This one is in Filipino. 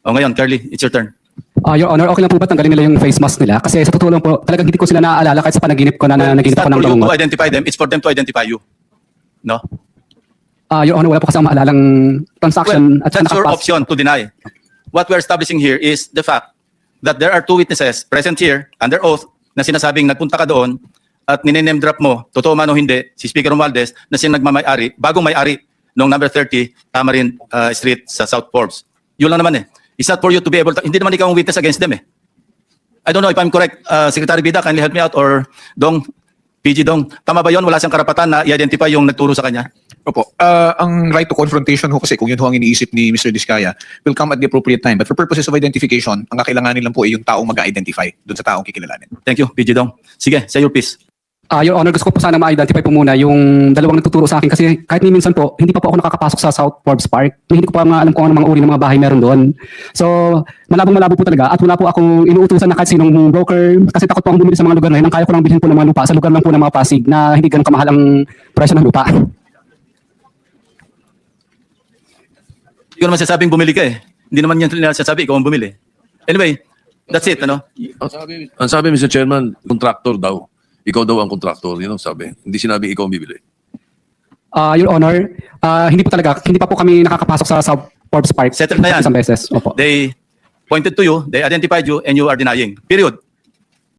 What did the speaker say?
O ngayon, Carly, it's your turn. Your Honor, okay lang po ba tanggalin nila yung face mask nila? Kasi sa totoo lang po, talagang hindi ko sila naaalala kahit sa panaginip ko na It's naginip not ako ng for you to bangungot. identify them, it's for them to identify you. No? Your Honor, wala po kasi ang maalalang transaction at That's your nakapas- option to deny. What we're establishing here is the fact that there are two witnesses present here under oath na sinasabing nagpunta ka doon at nine-name drop mo, totoo man o hindi, si Speaker Romualdez na siya nagmamay-ari, bagong may-ari noong number 30 Tamarin Street sa South Forbes. Yun lang naman eh. It's not for you to be able to, hindi naman ikaw ang witness against them eh. I don't know if I'm correct. Secretary Bida, kindly help me out, or Dong, PG Dong, tama ba yun? Wala siyang karapatan na i-identify yung nagturo sa kanya? Opo. Ang right to confrontation ho kasi kung yun ho ang iniisip ni Mr. Diskaya will come at the appropriate time. But for purposes of identification, ang kakailanganin lang po ay yung taong mag-identify dun sa taong kikilalanin. Thank you, PG Dong. Sige, say your piece. Your Honor, gusto ko po sana ma-identify po muna yung dalawang nagtuturo sa akin kasi kahit ni minsan po, hindi pa po ako nakakapasok sa South Forbes Park. Hindi ko pa nga alam kung ano mga uri ng mga bahay meron doon. So, malabo po talaga at wala po akong inuutusan na kahit sinong broker kasi takot po akong bumili sa mga lugar na yun. Ang kaya ko lang bilhin po ng mga lupa sa lugar lang po ng mga Pasig na hindi ganun kamahal ang presyo ng lupa. Hindi ko naman sasabing bumili ka eh. Hindi naman yan nila sasabi, ikaw ang bumili. Anyway, that's it, ano? Ang sabi, Mr. Chairman, contractor daw. Ikaw daw ang contractor, yun ang sabi. Hindi sinabi ikaw ang bibili. Your Honor, hindi pa po kami nakakapasok sa South Forbes Park. Settled na yan. Isang beses. Opo. They pointed to you, they identified you, and you are denying. Period.